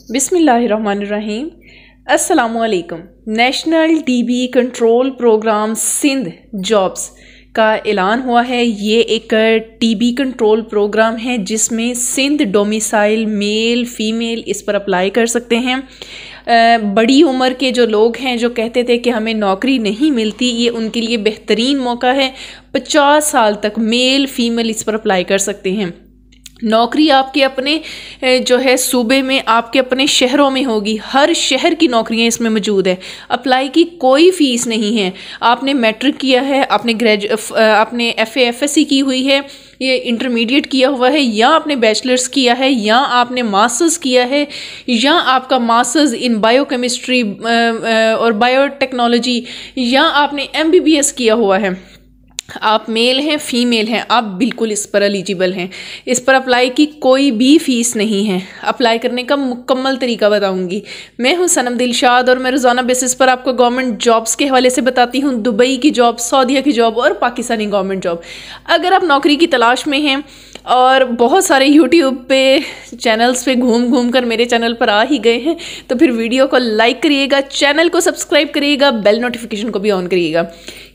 बिस्मिल्लाहिर्रहमानिर्रहीम। अस्सलामुअलैकुम। National TB control programme Sindh jobs का ऐलान हुआ है। ये एक टीबी कंट्रोल प्रोग्राम है जिसमें सिंध डोमिसाइल मेल फीमेल इस पर अप्लाई कर सकते हैं। बड़ी उम्र के जो लोग हैं जो कहते थे कि हमें नौकरी नहीं मिलती, ये उनके लिए बेहतरीन मौका है। 50 साल तक मेल फीमेल इस पर अप्लाई कर सकते हैं। नौकरी आपके अपने जो है सूबे में, आपके अपने शहरों में होगी। हर शहर की नौकरियां इसमें मौजूद है। अप्लाई की कोई फ़ीस नहीं है। आपने मैट्रिक किया है, आपने FA FSC की हुई है, ये इंटरमीडिएट किया हुआ है, या आपने बैचलर्स किया है, या आपने मास्टर्स किया है, या आपका मास्टर्स इन बायोकेमिस्ट्री और बायोटेक्नोलॉजी, या आपने MBBS किया हुआ है। आप मेल हैं फीमेल हैं, आप बिल्कुल इस पर एलिजिबल हैं। इस पर अप्लाई की कोई भी फ़ीस नहीं है। अप्लाई करने का मुकम्मल तरीका बताऊंगी। मैं हूं सनम दिलशाद और मैं रोज़ाना बेसिस पर आपको गवर्नमेंट जॉब्स के हवाले से बताती हूं। दुबई की जॉब, सऊदीया की जॉब और पाकिस्तानी गवर्नमेंट जॉब। अगर आप नौकरी की तलाश में हैं और बहुत सारे यूट्यूब पे चैनल्स पे घूम घूम कर मेरे चैनल पर आ ही गए हैं, तो फिर वीडियो को लाइक करिएगा, चैनल को सब्सक्राइब करिएगा, बेल नोटिफिकेशन को भी ऑन करिएगा।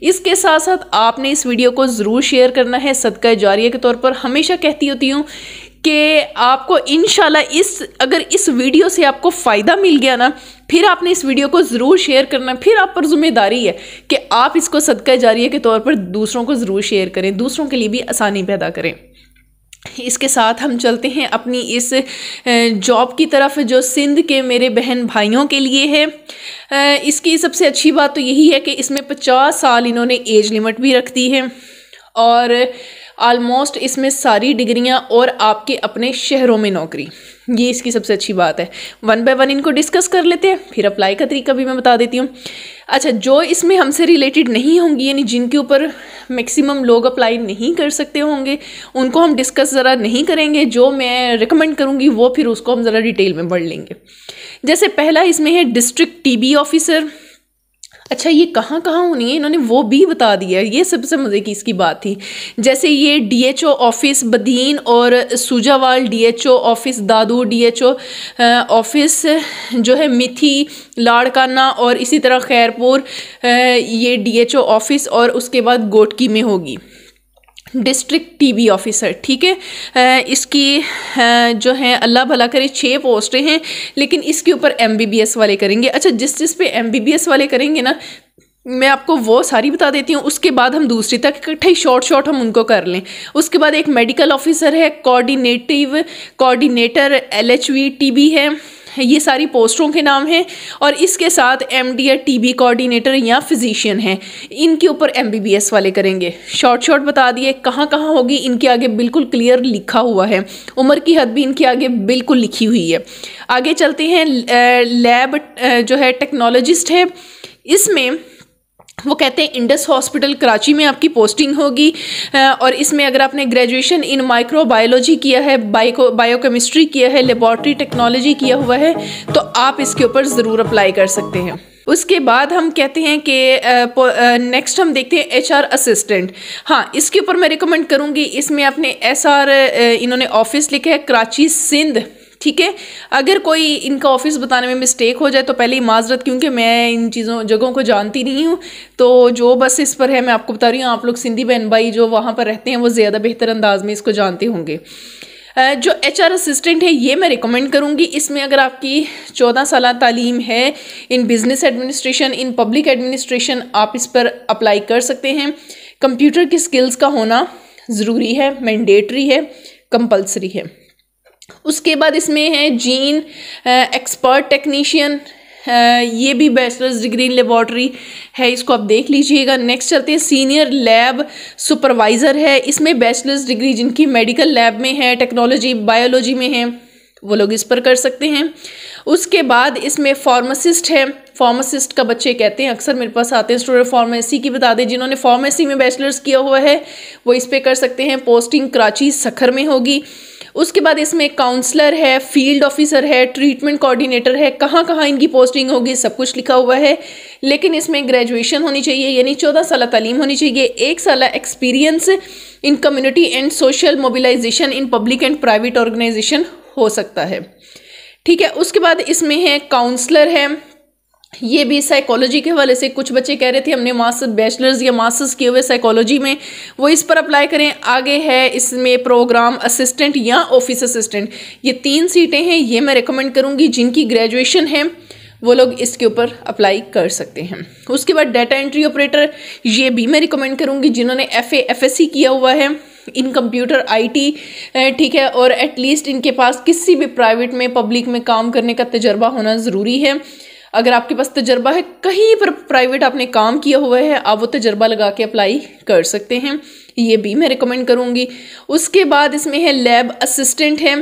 इसके साथ साथ आपने इस वीडियो को ज़रूर शेयर करना है। सदका जारिया के तौर पर हमेशा कहती होती हूँ कि आपको इंशाल्लाह अगर इस वीडियो से आपको फ़ायदा मिल गया ना, फिर आपने इस वीडियो को ज़रूर शेयर करना। फिर आप पर जिम्मेदारी है कि आप इसको सदका जारिया के तौर पर दूसरों को ज़रूर शेयर करें, दूसरों के लिए भी आसानी पैदा करें। इसके साथ हम चलते हैं अपनी इस जॉब की तरफ जो सिंध के मेरे बहन भाइयों के लिए है। इसकी सबसे अच्छी बात तो यही है कि इसमें 50 साल इन्होंने एज लिमिट भी रख दी है और ऑलमोस्ट इसमें सारी डिग्रियां और आपके अपने शहरों में नौकरी, ये इसकी सबसे अच्छी बात है। 1 बाय 1 इनको डिस्कस कर लेते हैं, फिर अप्लाई का तरीका भी मैं बता देती हूँ। अच्छा, जो इसमें हमसे रिलेटेड नहीं होंगी, यानी जिनके ऊपर मैक्सिमम लोग अप्लाई नहीं कर सकते होंगे, उनको हम डिस्कस ज़रा नहीं करेंगे। जो मैं रिकमेंड करूँगी वो फिर उसको हम ज़रा डिटेल में पढ़ लेंगे। जैसे पहला इसमें है डिस्ट्रिक्ट टीबी ऑफिसर। अच्छा, ये कहाँ कहाँ होनी है इन्होंने वो भी बता दिया। ये सबसे मज़े की इसकी बात थी। जैसे ये DHO ऑफिस बदीन और सूजावाल, DHO ऑफिस दादू, DHO ऑफिस जो है मिथी, लाड़काना और इसी तरह खैरपुर, ये DHO ऑफिस और उसके बाद गोटकी में होगी डिस्ट्रिक्ट टीबी ऑफिसर। ठीक है, इसकी जो है अल्लाह भला करे 6 पोस्टें हैं, लेकिन इसके ऊपर MBBS वाले करेंगे। अच्छा, जिस पे MBBS वाले करेंगे ना, मैं आपको वो सारी बता देती हूँ। उसके बाद हम दूसरी तक इकट्ठे ही शॉर्ट हम उनको कर लें। उसके बाद एक मेडिकल ऑफिसर है, कोऑर्डिनेटर LHV TB है। ये सारी पोस्टों के नाम हैं। और इसके साथ MD या TB कोऑर्डिनेटर या फिजिशियन है, इनके ऊपर MBBS वाले करेंगे। शॉर्ट बता दिए। कहाँ कहाँ होगी इनके आगे बिल्कुल क्लियर लिखा हुआ है। उम्र की हद भी इनके आगे बिल्कुल लिखी हुई है। आगे चलते हैं। लैब जो है टेक्नोलॉजिस्ट है। इसमें वो कहते हैं इंडस हॉस्पिटल कराची में आपकी पोस्टिंग होगी। और इसमें अगर आपने ग्रेजुएशन इन माइक्रोबायोलॉजी किया है, बायोकेमिस्ट्री किया है, लेबॉर्ट्री टेक्नोलॉजी किया हुआ है, तो आप इसके ऊपर ज़रूर अप्लाई कर सकते हैं। उसके बाद हम कहते हैं कि नेक्स्ट हम देखते हैं HR असिस्टेंट। हाँ, इसके ऊपर मैं रिकमेंड करूँगी। इसमें आपने SR इन्होंने ऑफिस लिखा है कराची सिंध। ठीक है, अगर कोई इनका ऑफिस बताने में मिस्टेक हो जाए तो पहले ही माजरत, क्योंकि मैं इन जगहों को जानती नहीं हूँ। तो जो बस इस पर है मैं आपको बता रही हूँ। आप लोग सिंधी बहन भाई जो वहाँ पर रहते हैं वो ज़्यादा बेहतर अंदाज में इसको जानते होंगे। जो HR असिस्टेंट है ये मैं रिकमेंड करूँगी। इसमें अगर आपकी 14 साल तालीम है in business administration, in public administration, आप इस पर अप्लाई कर सकते हैं। कंप्यूटर की स्किल्स का होना ज़रूरी है, मैंडेटरी है, कंपल्सरी है। उसके बाद इसमें है जीन एक्सपर्ट टेक्नीशियन, ये भी बैचलर्स डिग्री इन लेबॉर्ट्री है, इसको आप देख लीजिएगा। नेक्स्ट चलते हैं सीनियर लैब सुपरवाइज़र है। इसमें बैचलर्स डिग्री जिनकी मेडिकल लैब में है, टेक्नोलॉजी बायोलॉजी में है, वो लोग इस पर कर सकते हैं। उसके बाद इसमें फार्मासिस्ट है। फार्मासिस्ट का बच्चे कहते हैं अक्सर मेरे पास आते हैं स्टूडेंट, फार्मेसी की बता दें। जिन्होंने फार्मेसी में बैचलर्स किया हुआ है वो इस पर कर सकते हैं। पोस्टिंग कराची सखर में होगी। उसके बाद इसमें काउंसलर है, फील्ड ऑफिसर है, ट्रीटमेंट कोऑर्डिनेटर है। कहाँ कहाँ इनकी पोस्टिंग होगी सब कुछ लिखा हुआ है, लेकिन इसमें ग्रेजुएशन होनी चाहिए, यानी 14 साल तालीम होनी चाहिए, 1 साल experience in community and social mobilisation in public and private organisation हो सकता है। ठीक है। उसके बाद इसमें है काउंसलर है, ये भी साइकोलॉजी के हवाले से कुछ बच्चे कह रहे थे हमने मास्टर बैचलर्स या मास्टर्स किए हुए साइकोलॉजी में, वो इस पर अप्लाई करें। आगे है इसमें प्रोग्राम असिस्टेंट या ऑफिस असिस्टेंट, ये 3 सीटें हैं। ये मैं रिकमेंड करूँगी जिनकी ग्रेजुएशन है वो लोग इसके ऊपर अप्लाई कर सकते हैं। उसके बाद डाटा एंट्री ऑपरेटर, ये भी मैं रिकमेंड करूँगी जिन्होंने FSC किया हुआ है इन कंप्यूटर IT, ठीक है, और एटलीस्ट इनके पास किसी भी प्राइवेट में पब्लिक में काम करने का तजर्बा होना ज़रूरी है। अगर आपके पास तजर्बा है, कहीं पर प्राइवेट आपने काम किया हुआ है, आप वो तजर्बा लगा के अप्लाई कर सकते हैं, ये भी मैं रिकमेंड करूँगी। उसके बाद इसमें है लैब असिस्टेंट है,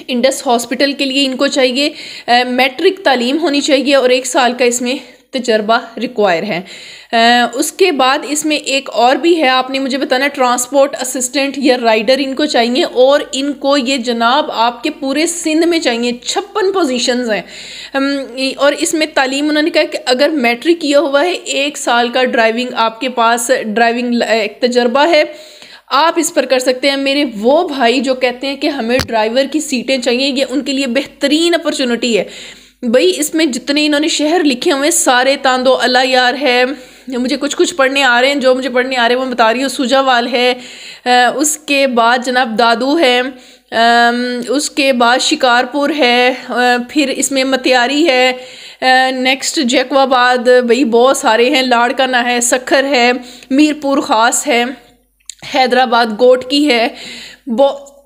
इंडस हॉस्पिटल के लिए इनको चाहिए मैट्रिक तालीम होनी चाहिए और 1 साल का इसमें तजर्बा रिक्वायर है। उसके बाद इसमें एक और भी है, आपने मुझे बताना, ट्रांसपोर्ट असिस्टेंट या राइडर इनको चाहिए, और इनको ये जनाब आपके पूरे सिंध में चाहिए। 56 पोजीशंस हैं और इसमें तालीम उन्होंने कहा कि अगर मैट्रिक किया हुआ है, 1 साल का ड्राइविंग आपके पास ड्राइविंग तजर्बा है, आप इस पर कर सकते हैं। मेरे वो भाई जो कहते हैं कि हमें ड्राइवर की सीटें चाहिए, ये उनके लिए बेहतरीन अपॉर्चुनिटी है भाई। इसमें जितने इन्होंने शहर लिखे हुए हैं सारे, तांदो अला यार है, मुझे कुछ पढ़ने आ रहे हैं, जो मुझे पढ़ने आ रहे हैं वो बता रही हूँ, सुजावाल है, उसके बाद जनाब दादू है, उसके बाद शिकारपुर है, फिर इसमें मतियारी है, नेक्स्ट जैकवाबाद, भाई बहुत सारे हैं, लाड़काना है, सखर है, मीरपुर ख़ास है, हैदराबाद गोट की है,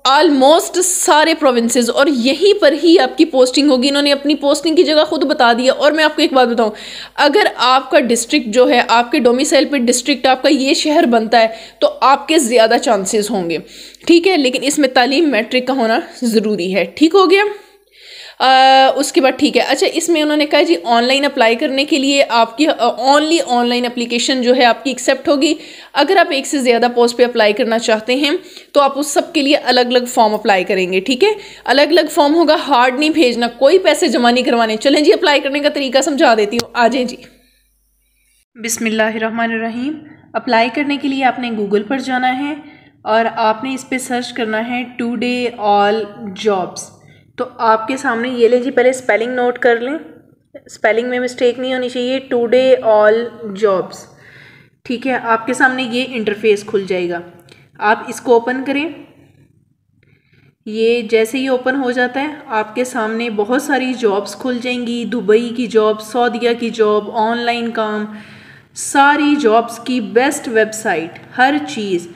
ऑलमोस्ट सारे प्रोविंसेस, और यहीं पर ही आपकी पोस्टिंग होगी। इन्होंने अपनी पोस्टिंग की जगह खुद बता दिया। और मैं आपको एक बात बताऊं, अगर आपका डिस्ट्रिक्ट जो है, आपके डोमिसाइल पे डिस्ट्रिक्ट आपका ये शहर बनता है तो आपके ज़्यादा चांसेस होंगे, ठीक है, लेकिन इसमें तालीम मैट्रिक का होना ज़रूरी है। ठीक हो गया। उसके बाद ठीक है, अच्छा, इसमें उन्होंने कहा जी ऑनलाइन अप्लाई करने के लिए आपकी ओनली ऑनलाइन एप्लीकेशन जो है आपकी एक्सेप्ट होगी। अगर आप 1 से ज़्यादा पोस्ट पे अप्लाई करना चाहते हैं तो आप उस सब के लिए अलग अलग फॉर्म अप्लाई करेंगे, ठीक है, अलग अलग फॉर्म होगा, हार्ड नहीं भेजना, कोई पैसे जमा नहीं करवाने। चलें जी, अप्लाई करने का तरीका समझा देती हूँ, आ जाए जी। बिस्मिल्लाहिर्रहमानिर्रहीम। अप्लाई करने के लिए आपने गूगल पर जाना है और आपने इस पर सर्च करना है टुडे ऑल जॉब्स। तो आपके सामने ये ले जी, पहले स्पेलिंग नोट कर लें, स्पेलिंग में मिस्टेक नहीं होनी चाहिए, टुडे ऑल जॉब्स, ठीक है। आपके सामने ये इंटरफेस खुल जाएगा, आप इसको ओपन करें। ये जैसे ही ओपन हो जाता है आपके सामने बहुत सारी जॉब्स खुल जाएंगी, दुबई की जॉब, सऊदीया की जॉब, ऑनलाइन काम, सारी जॉब्स की बेस्ट वेबसाइट, हर चीज़,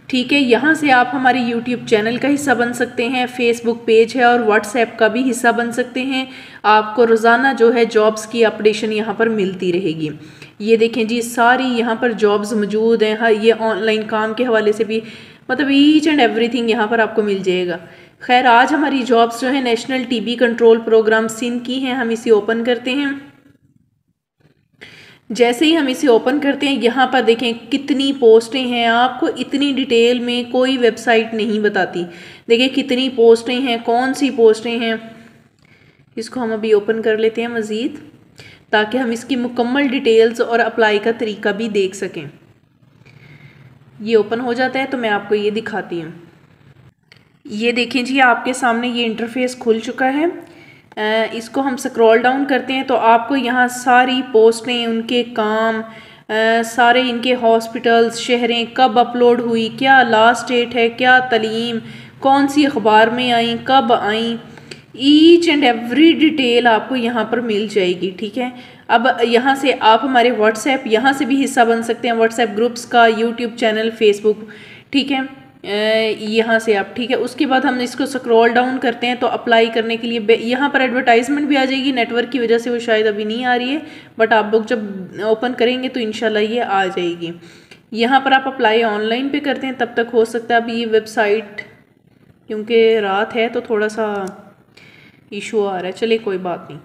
ठीक है। यहाँ से आप हमारे YouTube चैनल का हिस्सा बन सकते हैं, फेसबुक पेज है और व्हाट्सएप का भी हिस्सा बन सकते हैं। आपको रोज़ाना जो है जॉब्स की अपडेशन यहाँ पर मिलती रहेगी। ये देखें जी, सारी यहाँ पर जॉब्स मौजूद हैं। हाँ, ये ऑनलाइन काम के हवाले से भी, मतलब ईच एंड एवरीथिंग यहाँ पर आपको मिल जाएगा। खैर, आज हमारी जॉब्स जो है national TB control programme Sindh की हैं। हम इसे ओपन करते हैं। जैसे ही हम इसे ओपन करते हैं, यहाँ पर देखें कितनी पोस्टें हैं। आपको इतनी डिटेल में कोई वेबसाइट नहीं बताती। देखिए कितनी पोस्टें हैं, कौन सी पोस्टें हैं। इसको हम अभी ओपन कर लेते हैं मज़ीद, ताकि हम इसकी मुकम्मल डिटेल्स और अप्लाई का तरीका भी देख सकें। ये ओपन हो जाता है तो मैं आपको ये दिखाती हूँ। ये देखें जी, आपके सामने ये इंटरफेस खुल चुका है। इसको हम स्क्रॉल डाउन करते हैं तो आपको यहाँ सारी पोस्टें, उनके काम, सारे इनके हॉस्पिटल्स, शहरें, कब अपलोड हुई, क्या लास्ट डेट है, क्या तालीम, कौन सी अखबार में आई, कब आई, ईच एंड एवरी डिटेल आपको यहाँ पर मिल जाएगी, ठीक है। अब यहाँ से आप हमारे व्हाट्सएप, यहाँ से भी हिस्सा बन सकते हैं, व्हाट्सएप ग्रुप्स का, यूट्यूब चैनल, फेसबुक, ठीक है, यहाँ से आप, ठीक है। उसके बाद हम इसको स्क्रॉल डाउन करते हैं तो अप्लाई करने के लिए यहाँ पर एडवर्टाइजमेंट भी आ जाएगी। नेटवर्क की वजह से वो शायद अभी नहीं आ रही है, बट आप लोग जब ओपन करेंगे तो इंशाल्लाह ये आ जाएगी। यहाँ पर आप अप्लाई ऑनलाइन पे करते हैं, तब तक हो सकता है अभी ये वेबसाइट, क्योंकि रात है तो थोड़ा सा इशू आ रहा है, चलिए कोई बात नहीं।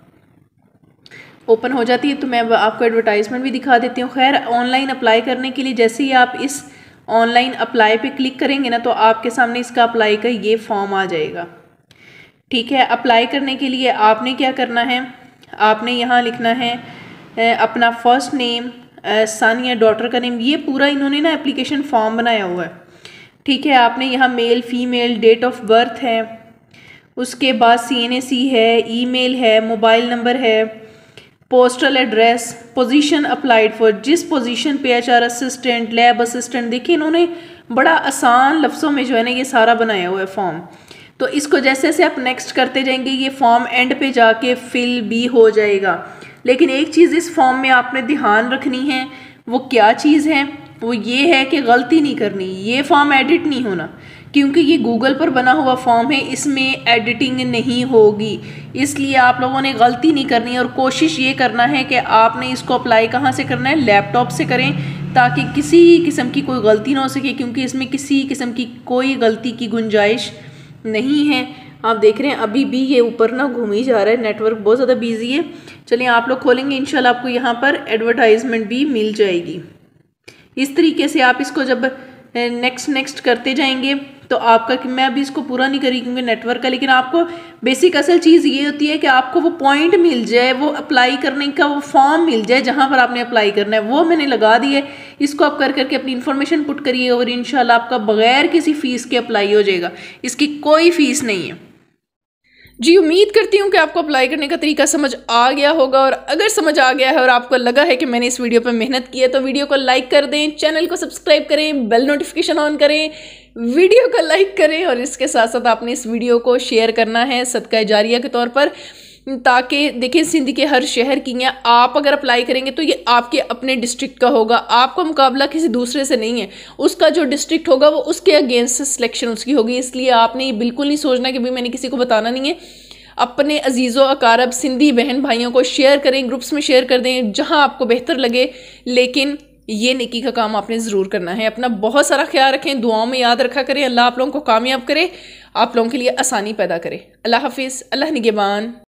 ओपन हो जाती है तो मैं आपको एडवर्टाइजमेंट भी दिखा देती हूँ। खैर, ऑनलाइन अप्लाई करने के लिए जैसे ही आप इस ऑनलाइन अप्लाई पे क्लिक करेंगे ना, तो आपके सामने इसका अप्लाई का ये फॉर्म आ जाएगा, ठीक है। अप्लाई करने के लिए आपने क्या करना है, आपने यहाँ लिखना है अपना फर्स्ट नेम, सन या डॉटर का नेम, ये पूरा इन्होंने ना एप्लीकेशन फॉर्म बनाया हुआ है, ठीक है। आपने यहाँ male female, date of birth है, उसके बाद CNAC है, ईमेल है, मोबाइल नंबर है, postal address, position applied for, जिस पोजीशन पे HR असिस्टेंट, लैब असिस्टेंट, देखिए इन्होंने बड़ा आसान लफ्ज़ों में जो है ना ये सारा बनाया हुआ है फॉर्म। तो इसको जैसे जैसे आप नेक्स्ट करते जाएंगे ये फॉर्म एंड पे जाके फिल भी हो जाएगा। लेकिन एक चीज़ इस फॉर्म में आपने ध्यान रखनी है, वो क्या चीज़ है, वो ये है कि गलती नहीं करनी, ये फॉर्म एडिट नहीं होना, क्योंकि ये गूगल पर बना हुआ फॉर्म है, इसमें एडिटिंग नहीं होगी। इसलिए आप लोगों ने गलती नहीं करनी है और कोशिश ये करना है कि आपने इसको अप्लाई कहाँ से करना है, लैपटॉप से करें, ताकि किसी किस्म की कोई गलती ना हो सके, क्योंकि इसमें किसी किस्म की कोई गलती की गुंजाइश नहीं है। आप देख रहे हैं अभी भी ये ऊपर ना घूम ही जा रहा है, नेटवर्क बहुत ज़्यादा बिजी है। चलिए आप लोग खोलेंगे, इंशाल्लाह आपको यहाँ पर एडवर्टाइजमेंट भी मिल जाएगी। इस तरीके से आप इसको जब नेक्स्ट करते जाएंगे तो आपका, कि मैं अभी इसको पूरा नहीं करी क्योंकि नेटवर्क का, लेकिन आपको बेसिक असल चीज़ ये होती है कि आपको वो पॉइंट मिल जाए, वो अप्लाई करने का वो फॉर्म मिल जाए जहाँ पर आपने अप्लाई करना है, वो मैंने लगा दी है। इसको आप कर करके अपनी इन्फॉर्मेशन पुट करिए और इंशाल्लाह आपका बगैर किसी फ़ीस के अप्लाई हो जाएगा, इसकी कोई फ़ीस नहीं है जी। उम्मीद करती हूँ कि आपको अप्लाई करने का तरीका समझ आ गया होगा, और अगर समझ आ गया है और आपको लगा है कि मैंने इस वीडियो पर मेहनत की है तो वीडियो को लाइक कर दें, चैनल को सब्सक्राइब करें, बेल नोटिफिकेशन ऑन करें, वीडियो को लाइक करें, और इसके साथ साथ आपने इस वीडियो को शेयर करना है सदका जारिया के तौर पर, ताकि देखिए सिंध के हर शहर की हैं, आप अगर अप्लाई करेंगे तो ये आपके अपने डिस्ट्रिक्ट का होगा, आपका मुकाबला किसी दूसरे से नहीं है, उसका जो डिस्ट्रिक्ट होगा वो उसके अगेंस्ट सिलेक्शन उसकी होगी। इसलिए आपने ये बिल्कुल नहीं सोचना कि भाई मैंने किसी को बताना नहीं है। अपने अजीज़ो अकारब सिंधी बहन भाइयों को शेयर करें, ग्रुप्स में शेयर कर दें जहां आपको बेहतर लगे, लेकिन ये नेकी का काम आपने ज़रूर करना है। अपना बहुत सारा ख्याल रखें, दुआओं में याद रखा करें, अल्लाह आप लोगों को कामयाब करे, आप लोगों के लिए आसानी पैदा करे। अल्लाह हाफिज़, अल्लाह निगहबान।